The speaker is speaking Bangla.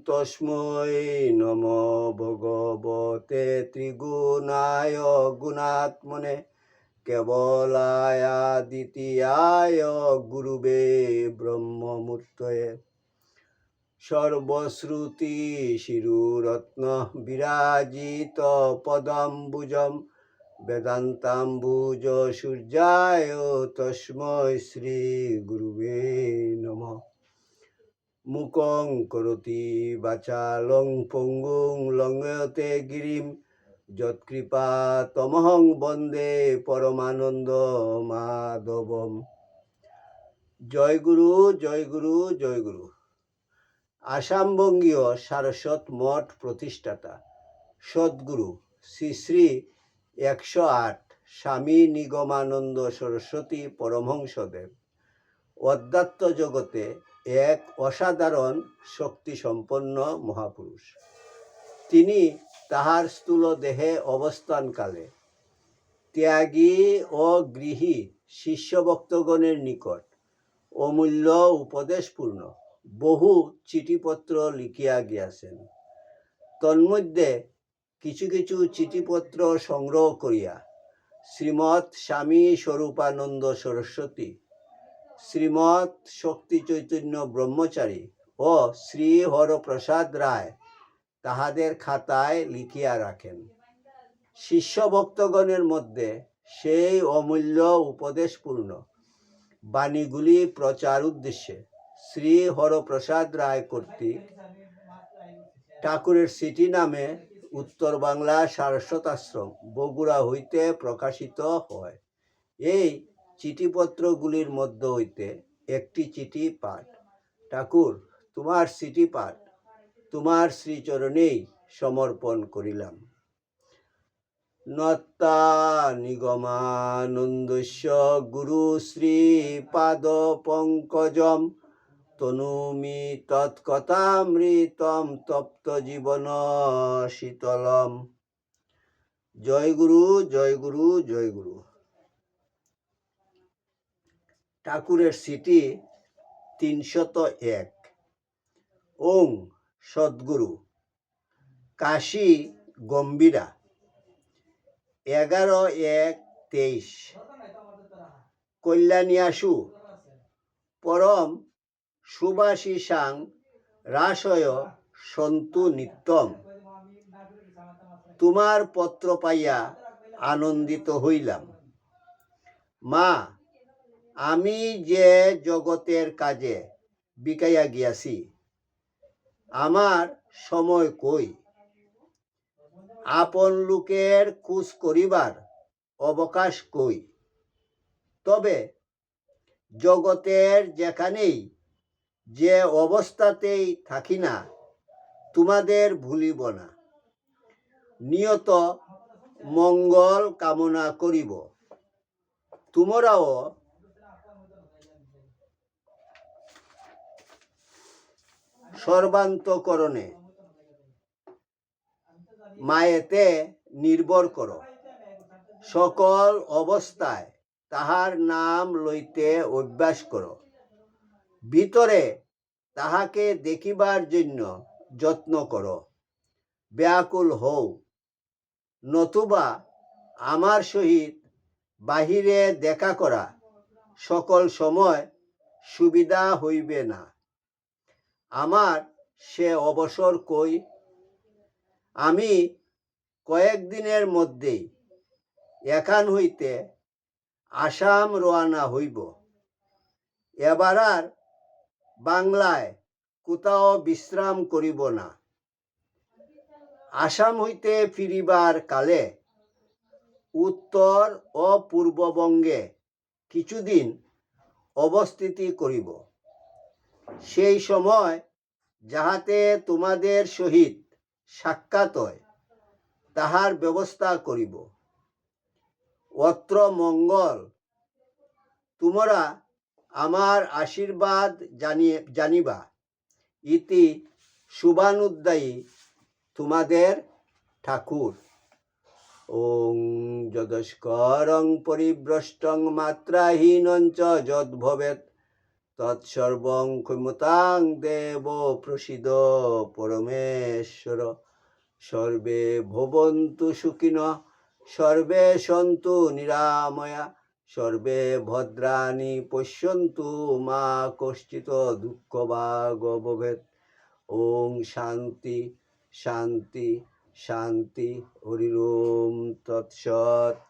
তস্मै নম ভগবতে ত্রিগুণায় গুণাত্মনে কেবলায় দ্বিতীয়ায় গুরুবে ব্রহ্মমূর্তয়ে সর্বশ্রুতি শিরুরত্ন বিরাজিত পদম্বুজম বেদান্তাম্বুজ সূর্যায় তস্मै শ্রী গুরুবে নমঃ। মুকং করোতি বাচালং পঙ্গুং লঙ্ঘয়তে গিরিম যৎকৃপা তমহং বন্দে পরমানন্দ মাধবম। জয় গুরু, জয় গুরু, জয় গুরু। আসামবঙ্গীয় সারস্বত মঠ প্রতিষ্ঠাতা সদ্গুরু শ্রী শ্রী 108 স্বামী নিগমানন্দ সরস্বতী পরমহংসদেব অধ্যাত্ম জগতে এক অসাধারণ শক্তিসম্পন্ন মহাপুরুষ। তিনি তাহার স্থূল দেহে অবস্থানকালে ত্যাগী ও গৃহী শিষ্যভক্তগণের নিকট অমূল্য উপদেশপূর্ণ বহু চিঠিপত্র লিখিয়া গিয়াছেন। তন্মধ্যে কিছু কিছু চিঠিপত্র সংগ্রহ করিয়া শ্রীমৎ স্বামী স্বরূপানন্দ সরস্বতী, শ্রীমৎ শক্তি চৈতন্য ব্রহ্মচারী ও শ্রী হরপ্রসাদ রায় তাহাদের খাতায় লিখিয়া রাখেন। শিষ্য ভক্তগণের মধ্যে সেই অমূল্য উপদেশপূর্ণ বাণীগুলি প্রচার উদ্দেশ্যে শ্রী হরপ্রসাদ রায় কর্তৃক ঠাকুরের সিটি নামে উত্তর বাংলা সারস্বত আশ্রম বগুড়া হইতে প্রকাশিত হয়। এই চিঠিপত্রগুলির মধ্য হইতে একটি চিঠি পাঠ। ঠাকুর, তোমার চিঠি পাঠ তোমার শ্রীচরণেই সমর্পণ করিলাম। নত্তা নিগমানন্দস্য গুরু শ্রী পাদ পঙ্কজম তনুমি তৎকথামৃতম তপ্ত জীবন শীতলম। জয় গুরু, জয় গুরু, জয় গুরু। ঠাকুরের সিটি 301। ওং সদ্গুরু কাশী গম্ভীরা 11-1-23 কল্যাণীয়াসু পরম সুভাষিসাং রাসয় সন্তু নিত্যম। তোমার পত্র পাইয়া আনন্দিত হইলাম। মা, আমি যে জগতের কাজে বিকাইয়া গিয়াছি, আমার সময় কই? আপন লোকের খোঁজ করিবার অবকাশ কই? তবে জগতের যেখানেই যে অবস্থাতেই থাকি না, তোমাদের ভুলিব না। নিয়ত মঙ্গল কামনা করিব। তোমরাও সর্বান্তকরণে মায়েতে নির্ভর করো। সকল অবস্থায় তাহার নাম লইতে অভ্যাস করো। ভিতরে তাহাকে দেখিবার জন্য যত্ন করো। ব্যাকুল হও, নতুবা আমার সহিত বাহিরে দেখা করা সকল সময় সুবিধা হইবে না। আমার সে অবসর কই? আমি কয়েকদিনের মধ্যেই এখান হইতে আসাম রওনা হইব। এবার আর বাংলায় কোথাও বিশ্রাম করিব না। আসাম হইতে ফিরিবার কালে উত্তর ও পূর্ববঙ্গে কিছুদিন অবস্থিতি করিব। সেই সময় যাহাতে তোমাদের সহিত সাক্ষাৎ হয়, তাহার ব্যবস্থা করিব। অত্র মঙ্গল। তোমরা আমার আশীর্বাদ জানিবা। ইতি শুভানুদ্দায়ী তোমাদের ঠাকুর। ওং যদস্করং পরিভ্রষ্টং মাত্রাহীনং চ যদ্ভবেৎ তৎসর্বং ক্ষমতাং দেব প্রসিদ পরমেশ্বর। সর্বে ভবন্তু সুখিনঃ, সর্বে সন্তু নিরাময়া, সর্বে ভদ্রাণি পশ্যন্তু মা কশ্চিৎ দুঃখভাগ ভবেৎ। ওম শান্তি শান্তি শান্তি। হরি ওম তৎসৎ।